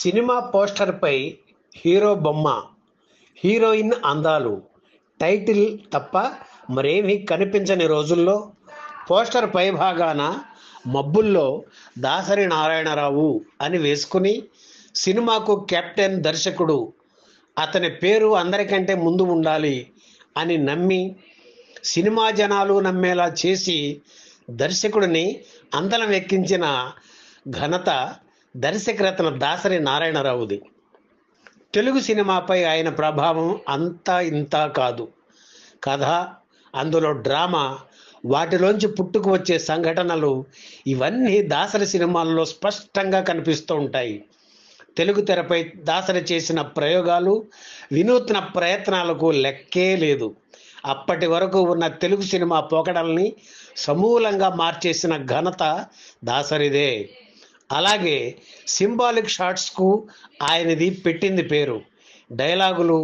Cinema పోస్టర్పై hero బొమ్మ, heroine అందాలు, title తప్ప మరేమీ కనిపించని రోజుల్లో పోస్టర్ పైభాగాన మబ్బుల్లో దాసరి నారాయణరావు అని వేసుకుని సినిమాకు కెప్టెన్, దర్శకుడు, అతని పేరు అందరికంటే ముందు ఉండాలి అని నమ్మి సినిమా జనాలు నమ్మేలా చేసి దర్శకుడిని అందలం ఎక్కించిన ఘనత దర్శకరత్న దాసరి నారాయణరావుది. తెలుగు సినిమాపై ఆయన ప్రభావం అంతా ఇంతా కాదు. కథ, అందులో డ్రామా, వాటిలోంచి పుట్టుకు వచ్చే సంఘటనలు ఇవన్నీ దాసరి సినిమాల్లో స్పష్టంగా కనిపిస్తూ ఉంటాయి. తెలుగు తెరపై దాసరి చేసిన ప్రయోగాలు, వినూత్న ప్రయత్నాలకు లెక్కే లేదు. అప్పటి వరకు ఉన్న తెలుగు సినిమా పోకడల్ని సమూలంగా మార్చేసిన ఘనత దాసరిదే. అలాగే సింబాలిక్ షాట్స్కు ఆయనది పెట్టింది పేరు. డైలాగులు,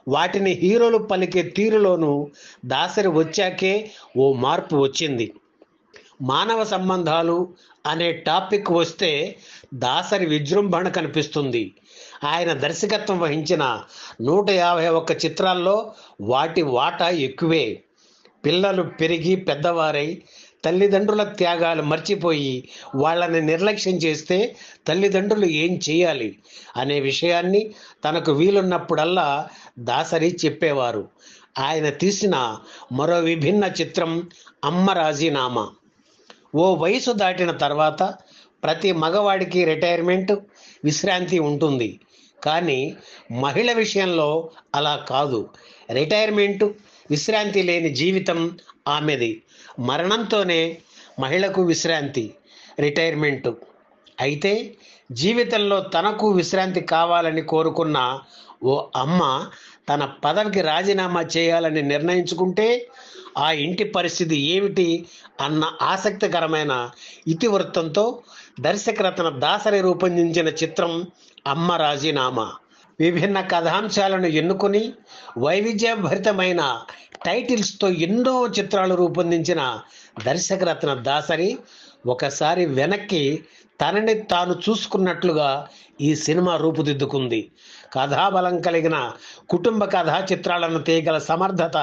వాటిని హీరోలు పలికే తీరులోనూ దాసరి వచ్చాకే ఓ మార్పు వచ్చింది. మానవ సంబంధాలు అనే టాపిక్ వస్తే దాసరి విజృంభణ కనిపిస్తుంది. ఆయన దర్శకత్వం వహించిన 151 చిత్రాల్లో వాటి వాటా ఎక్కువే. పిల్లలు పెరిగి పెద్దవారై తల్లిదండ్రుల త్యాగాలు మర్చిపోయి వాళ్ళని నిర్లక్ష్యం చేస్తే తల్లిదండ్రులు ఏం చేయాలి అనే విషయాన్ని తనకు వీలున్నప్పుడల్లా దాసరి చెప్పేవారు. ఆయన తీసిన మరో విభిన్న చిత్రం అమ్మ రాజీనామా. ఓ వయసు దాటిన తర్వాత ప్రతి మగవాడికి రిటైర్మెంట్, విశ్రాంతి ఉంటుంది. కానీ మహిళ విషయంలో అలా కాదు. రిటైర్మెంటు, విశ్రాంతి లేని జీవితం ఆమెది. మరణంతోనే మహిళకు విశ్రాంతి, రిటైర్మెంటు. అయితే జీవితంలో తనకు విశ్రాంతి కావాలని కోరుకున్న ఓ అమ్మ తన పదవికి రాజీనామా చేయాలని నిర్ణయించుకుంటే ఆ ఇంటి పరిస్థితి ఏమిటి అన్న ఆసక్తికరమైన ఇతివృత్తంతో దర్శకరత్న దాసరి రూపొందించిన చిత్రం అమ్మ రాజీనామా. విభిన్న కథాంశాలను ఎన్నుకొని వైవిధ్యభరితమైన టైటిల్స్తో ఎన్నో చిత్రాలు రూపొందించిన దర్శకరత్న దాసరి ఒకసారి వెనక్కి తనని తాను చూసుకున్నట్లుగా ఈ సినిమా రూపుదిద్దుకుంది. కథాబలం కలిగిన కుటుంబ కథా చిత్రాలను తీయగల సమర్థత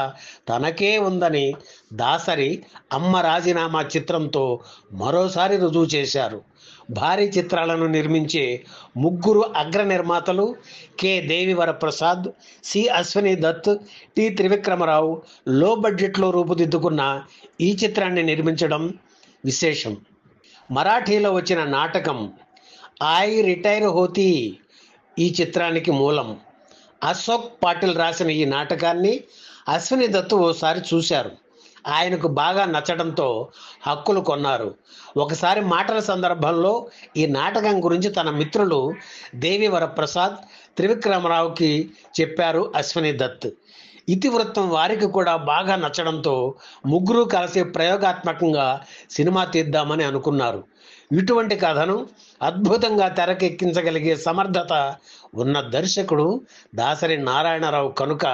తనకే ఉందని దాసరి అమ్మ రాజీనామా చిత్రంతో మరోసారి రుజువు చేశారు. భారీ చిత్రాలను నిర్మించే ముగ్గురు అగ్ర నిర్మాతలు K. Devivara Prasad, C. Ashwini Dutt, T. Trivikramarao low బడ్జెట్లో రూపుదిద్దుకున్న ఈ చిత్రాన్ని నిర్మించడం విశేషం. మరాఠీలో వచ్చిన నాటకం ఐ రిటైర్ హోతీ ఈ చిత్రానికి మూలం. అశోక్ పాటిల్ రాసిన ఈ నాటకాన్ని అశ్విని దత్ ఓసారి చూశారు. ఆయనకు బాగా నచ్చడంతో హక్కులు కొన్నారు. ఒకసారి మాటల సందర్భంలో ఈ నాటకం గురించి తన మిత్రులు దేవివర ప్రసాద్, త్రివిక్రమరావుకి చెప్పారు అశ్విని దత్. ఇతివృత్తం వారికి కూడా బాగా నచ్చడంతో ముగ్గురు కలిసి ప్రయోగాత్మకంగా సినిమా తీద్దామని అనుకున్నారు. ఇటువంటి కథను అద్భుతంగా తెరకెక్కించగలిగే సమర్థత ఉన్న దర్శకుడు దాసరి నారాయణరావు కనుక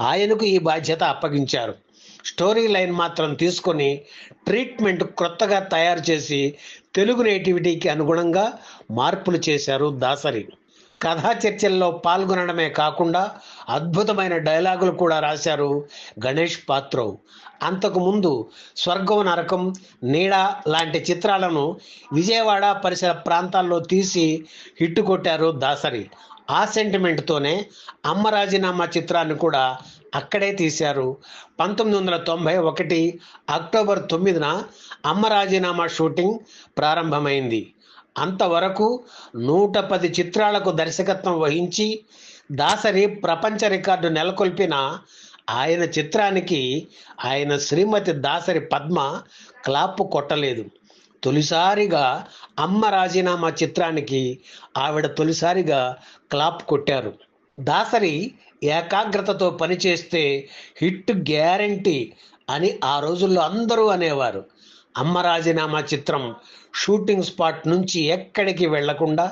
ఆయనకు ఈ బాధ్యత అప్పగించారు. స్టోరీ లైన్ మాత్రం తీసుకొని ట్రీట్మెంట్ క్రొత్తగా తయారు చేసి తెలుగు నేటివిటీకి అనుగుణంగా మార్పులు చేశారు దాసరి. కథా చర్చల్లో పాల్గొనడమే కాకుండా అద్భుతమైన డైలాగులు కూడా రాశారు గణేష్ పాత్రవ్. అంతకుముందు స్వర్గం, నరకం, నీడ లాంటి చిత్రాలను విజయవాడ పరిసర ప్రాంతాల్లో తీసి హిట్ కొట్టారు దాసరి. ఆ సెంటిమెంట్తోనే అమ్మ రాజీనామా చిత్రాన్ని కూడా అక్కడే తీశారు. 1991 అక్టోబర్ 9న అమ్మ రాజీనామా షూటింగ్ ప్రారంభమైంది. అంతవరకు 110 చిత్రాలకు దర్శకత్వం వహించి దాసరి ప్రపంచ రికార్డు నెలకొల్పిన ఆయన చిత్రానికి ఆయన శ్రీమతి దాసరి పద్మ క్లాప్ కొట్టలేదు. తొలిసారిగా అమ్మ రాజీనామా చిత్రానికి ఆవిడ తొలిసారిగా క్లాప్ కొట్టారు. దాసరి ఏకాగ్రతతో పనిచేస్తే హిట్ గ్యారంటీ అని ఆ రోజుల్లో అందరూ అనేవారు. అమ్మ రాజీనామా చిత్రం షూటింగ్ స్పాట్ నుంచి ఎక్కడికి వెళ్లకుండా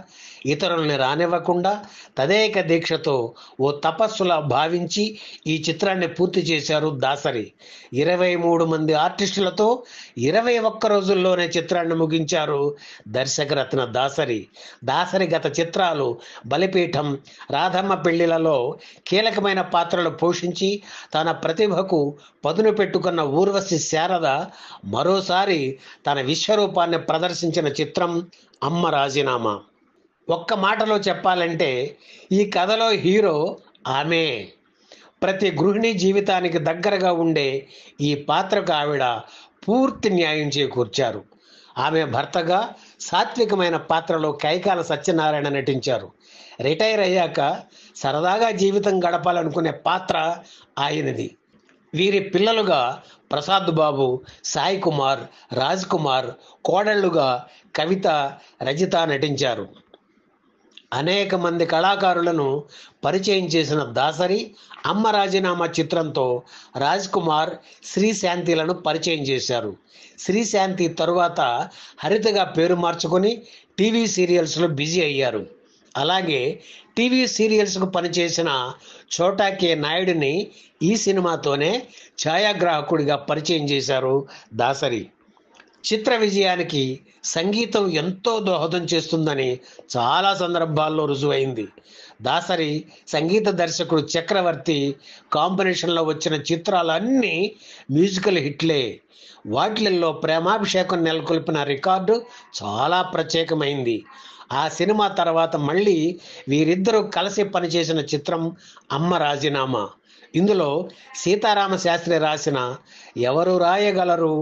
ఇతరుల్ని రానివ్వకుండా తదేక దీక్షతో ఓ తపస్సులా భావించి ఈ చిత్రాన్ని పూర్తి చేశారు దాసరి. 23 మంది ఆర్టిస్టులతో 21 రోజుల్లోనే చిత్రాన్ని ముగించారు దర్శకరత్న దాసరి. దాసరి గత చిత్రాలు బలిపీఠం, రాధమ్మ పెళ్లిలలో కీలకమైన పాత్రలు పోషించి తన ప్రతిభకు పదును పెట్టుకున్న ఊర్వశి శారద మరోసారి తన విశ్వరూపాన్ని ప్రదర్శించిన చిత్రం అమ్మ రాజీనామా. ఒక్క మాటలో చెప్పాలంటే ఈ కథలో హీరో ఆమె. ప్రతి గృహిణి జీవితానికి దగ్గరగా ఉండే ఈ పాత్రకు ఆవిడ పూర్తి న్యాయం చేకూర్చారు. ఆమె భర్తగా సాత్వికమైన పాత్రలో కైకాల సత్యనారాయణ నటించారు. రిటైర్ అయ్యాక సరదాగా జీవితం గడపాలనుకునే పాత్ర ఆయనది. వీరి పిల్లలుగా ప్రసాద్ బాబు, సాయి కుమార్, రాజ్ కుమార్, కోడళ్లుగా కవిత, రజిత నటించారు. అనేక మంది కళాకారులను పరిచయం చేసిన దాసరి అమ్మ రాజీనామా చిత్రంతో రాజ్ కుమార్, శ్రీశాంతిలను పరిచయం చేశారు. శ్రీశాంతి తరువాత హరితగా పేరు మార్చుకొని టీవీ సీరియల్స్లో బిజీ అయ్యారు. అలాగే టీవీ సీరియల్స్కు పనిచేసిన చోటా కే నాయుడిని ఈ సినిమాతోనే ఛాయాగ్రాహకుడిగా పరిచయం చేశారు దాసరి. చిత్ర విజయానికి సంగీతం ఎంతో దోహదం చేస్తుందని చాలా సందర్భాల్లో రుజువైంది. దాసరి సంగీత దర్శకుడు చక్రవర్తి కాంబినేషన్లో వచ్చిన చిత్రాలన్నీ మ్యూజికల్ హిట్లే. వాటిల్లో ప్రేమాభిషేకం నెలకొల్పిన రికార్డు చాలా ప్రత్యేకమైంది. ఆ సినిమా తర్వాత మళ్ళీ వీరిద్దరూ కలిసి పనిచేసిన చిత్రం అమ్మ రాజీనామా. ఇందులో సీతారామ శాస్త్రి రాసిన ఎవరు రాయగలరు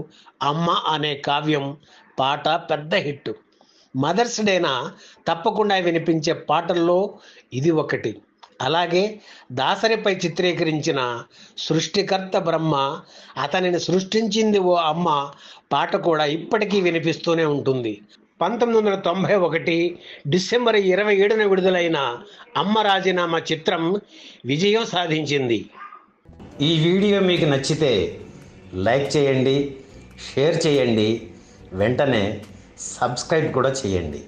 అమ్మ అనే కావ్యం పాట పెద్ద హిట్. మదర్స్ డేన తప్పకుండా వినిపించే పాటల్లో ఇది ఒకటి. అలాగే దాసరిపై చిత్రీకరించిన సృష్టికర్త బ్రహ్మ, అతనిని సృష్టించింది ఓ అమ్మ పాట కూడా ఇప్పటికీ వినిపిస్తూనే ఉంటుంది. 1991 డిసెంబర్ 27న విడుదలైన అమ్మ రాజీనామా చిత్రం విజయం సాధించింది. ఈ వీడియో మీకు నచ్చితే లైక్ చేయండి, షేర్ చేయండి, వెంటనే సబ్స్క్రైబ్ కూడా చేయండి.